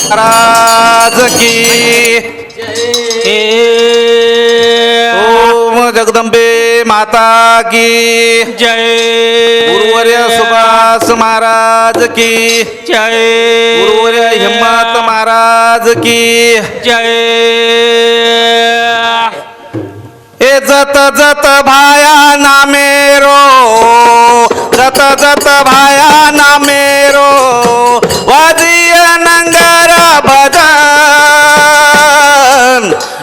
महाराज की ओम जगदंबे माता की जय। गुरुवर्य सुभाष महाराज की जय। गुरुवर्य हिम्मत महाराज की जय। ए जत जत भाया नामेरो, जत जत भाया नामेरो, वाजिय नंगर भजन,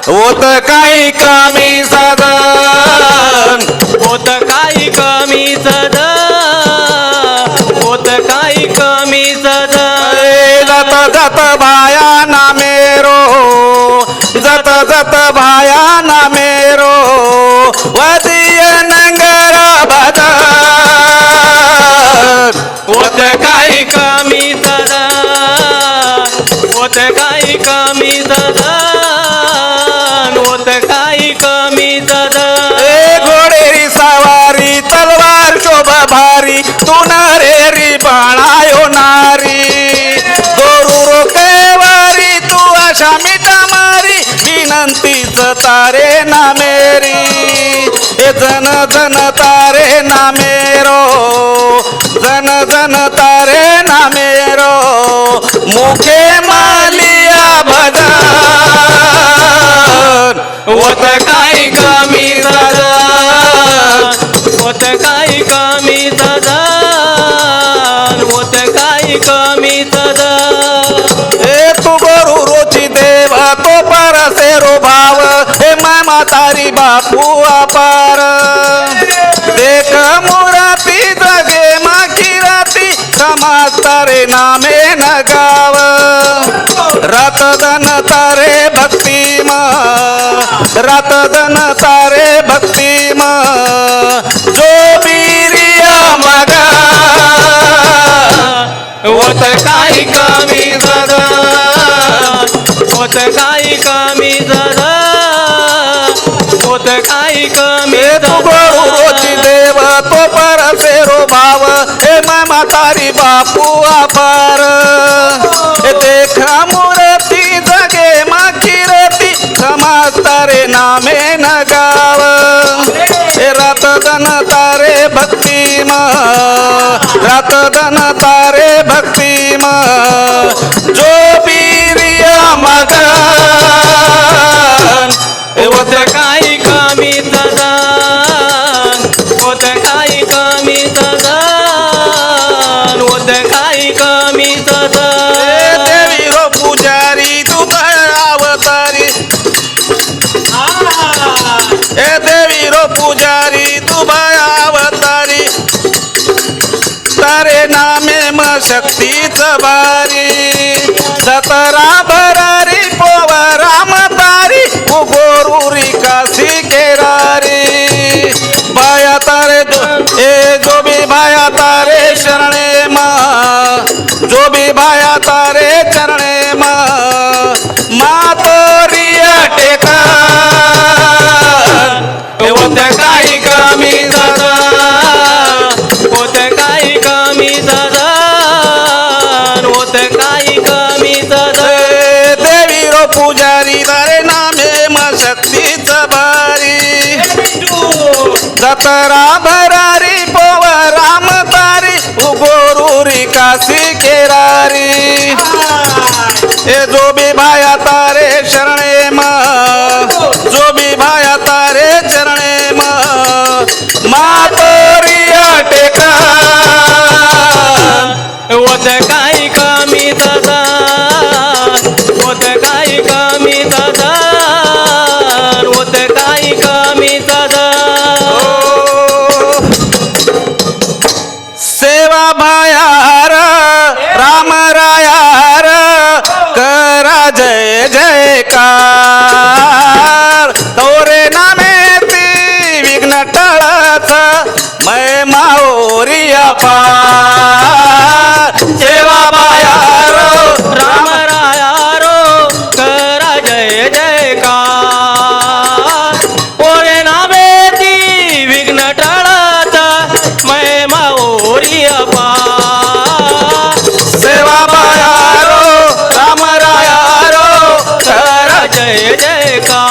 होत काही कमी सदन, होत काही कमी सद, होत काही कमी सद। जत जत भाया नामेरो, जत जत भाया नामेरो, वाजिय नंगर भजन, होत काही कमी सद, होत काही कमी सद, होत काही कमी सद। ए घोडेरी सवारी तलवार शोभा भारी, तू नरेरी बाणायो नारी, गोरू रोकेवारी तू अशा मिठा मारी, विनंतीच तारे ना मेरी, ए जन जन तारे ना मेरो, जन जन तारे ना मेरो, मुखे मालिया भजन, होत काही कमी सद, होत काही कमी सद, होत काही कमी सद। ए तू गुरु रोची देव तो परसेरो भाव, हे मामा तारी बापू अपार, देख मुराती जगे माखी राती, समाज तारे नामे न गाव, रात दन तारे भक्ती म, रात दन तारे भक्ती म, जो बीरिया मग, होत काही कमी सद, होत काही कमी सद, होत काही कमी ए तू गुरु रोची देव तो परसेरो भाव, हे मामा तारी बापू अपार, हे देख मूर्ती जगे माखी रती, समाज तारे नामे न गाव, हे रात दन तारे भक्ती म, रात दन तारे भक्ती म, जो बीरिया मगन, होत काही कमी सद, होत काही कमी सद, होत काही कमी सद। ए देवी रो पुजारी तू अवतारी, ए देवी रो पुजारी तू अवतारी, तारे नामे म शक्तीच भारी, जतरा भरारी पोवराम तारी, गोरुरी काशी केरारी, भाया तारे ए जो भी भाया तारे शरणे माँ, जो भी भाया तारे चरणे माँ, माँ तोरिया टेका, होत काही कमी सद, होत काही कमी सद, होत काही कमी सद। ए देवी रो पुजारी तारे नामे म शक्तीच भारी, जतरा भरारी पोवराम तारी, गोरुरी काशी केरारी, ए जो भी भाया तारे शरणे माँ, जो भी भाया तारे चरणे माँ, माँ तोरिया टेका, होत काही कमी सद, होत काही कमी सद, होत काही कमी सद। सेवा भायार राम मै माओरिया पार सेवा बायारो राम रायारो करा जय जयकार ओरे नामेती विघ्न टळता महिमा ओरी अपार सेवा बायारो राम रायारो करा जय जयकार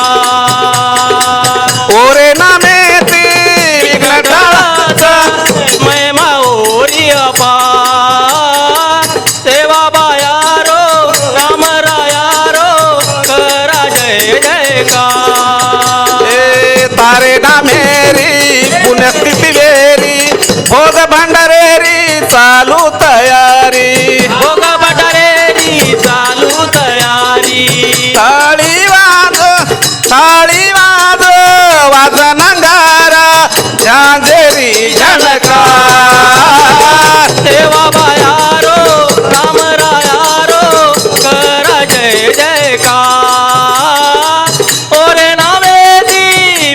ओरे नामे ती विघ्न टळता महिमा ओरी अपार सेवा बायारो राम रायारो करा जय जयकार ए तारे नामेरी पुण्यस्थिती वेरी भोग भंडारेरी चालू तयारी भोग बटारेरी चालू तयारी थाळी वाज वाजन अंगारा झांजेरी झणकार सेवा बायारो राम रायारो करा जय जयकार ओरे नामेती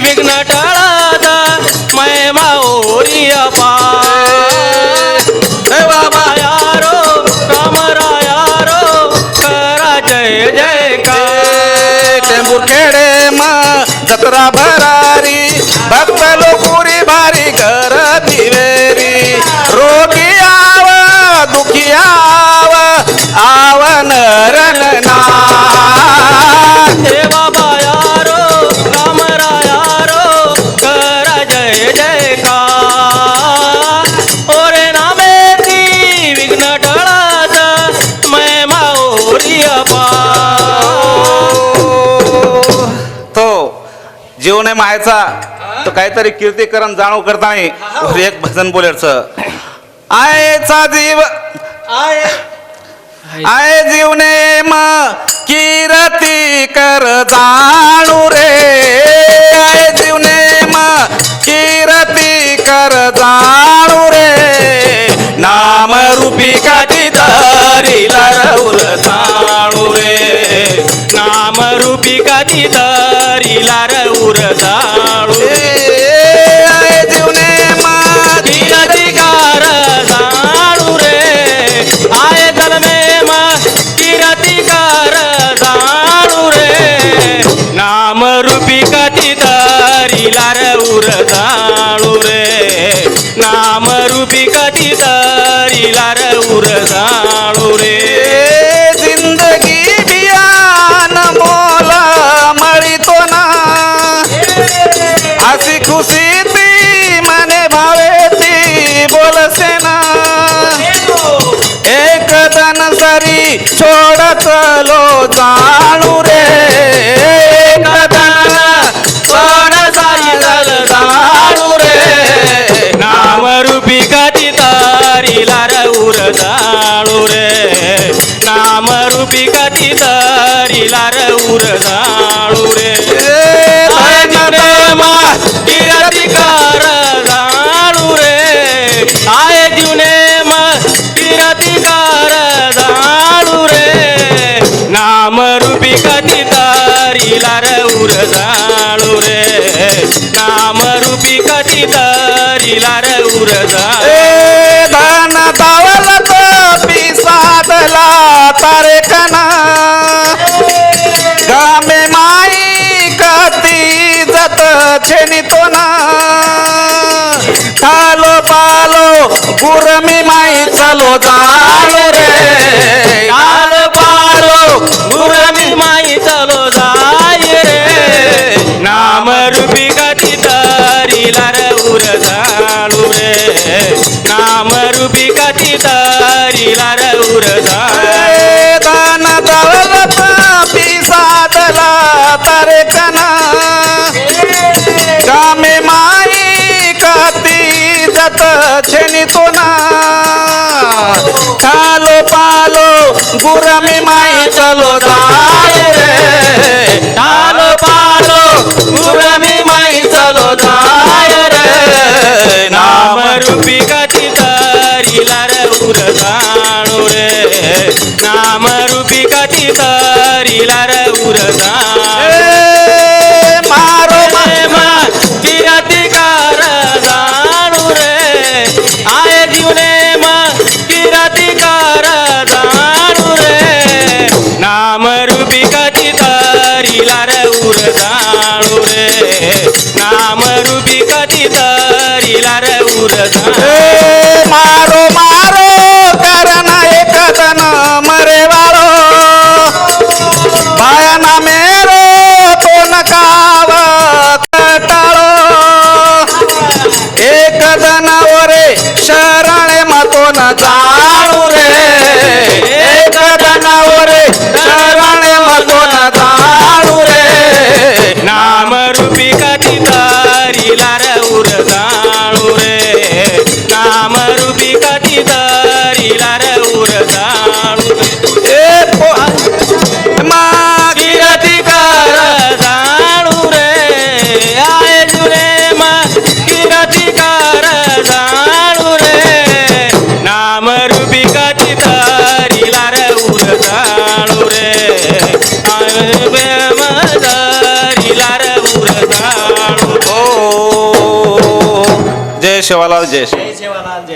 विघ्न टळाचा महिमा ओरी अपार सेवा बायारो राम रायारो करा जय जयकार टेंबूरखेडे जत्रा भरारी भक्त लोकुरी भारी करती वेरी रोगी आव दुखी आव नरनाथ सेवा बायारो राम रायारो करा जय जयकार ओरे नामेती विघ्न टळाचा महिमा ओरी अपार तो जीव नाही मायचा तो काहीतरी कीर्तीकरण जाणव करताना एक भजन बोलायचं आयचा जीव आय जीवने म कीर्ती कर जाणू रे आय जीवने म कीर्ती कर जाणू रे नाम रूपी काठी तरी लरवूर जाणू रे नाम रूपी कधी तरीला रऊर जाळू आय जीवने म किरतिकार जाणू रे आय जलमे किरतिकार जाणू रे नाम रूपी कधी तरीला रऊर जाळू रे नाम रूपी कधी तरीला रऊर जाळू रे जिंदगी बियान मोला मळीतो ना हसी खुशी ती मने भावे ती बोलसे ना एक दन सरी छोड़ चलो जाणू रे एक दन सोड सारी जल जाणू रे नाम रूपी कधी तरीला रऊर जाळू रे नाम रूपी कधी तरीला रऊर जाळू रे किरतिकार जाळू रे आय जुने किरतिकार जाळू रे नाम रूपी कधी तरीला रऊर जाळू रे नाम रूपी कधी तरीला रऊर जाळू धन दौलत पिसादला तारे कना गामे माई कती जत छेनी तो ना खालो पालो गुरमी माई चलो जाणू रे काल पालो गुरमी माई चलो जाय रे नाम रूपी कधी तरीला रऊर जाळू रे नाम रूपी कधी तरीला रऊर जाळू धन दौलत पिसादला तारे कना गामे माई कती जत छेनी तो ना खालो पालो गुरमी माई चलो जाय रे काल पालो गुरमी माई चलो जाय रे नाम रूपी कधी तरीला रऊर जाणू रे नाम रूपी कधी तरीला रऊर जाणू मारो किरतिकार जाणू रे नाम रूपी कधी तरीला रे उरदा ए मारो मारो करना एक दन मरे वाळो बायाना मेरो तो नकाव कटाळो एक दनावरे शरणे मतो न जाणू रे एक दनावरे शरणे मतो न जाणू रे नाम रूपी कधी तरीला रे उरदाणू रे नाम रूपी कधी तरीला रे उरदाणू ए किरती कर जाणू रे आय जुरे मा किरती कर जाणू रे नाम रूपी कधी तरीला रे उरदाणू रे आय प्रेम तरीला रे उरदाणू ओ जय शिवालाल जय शिव जय सेवालाल जय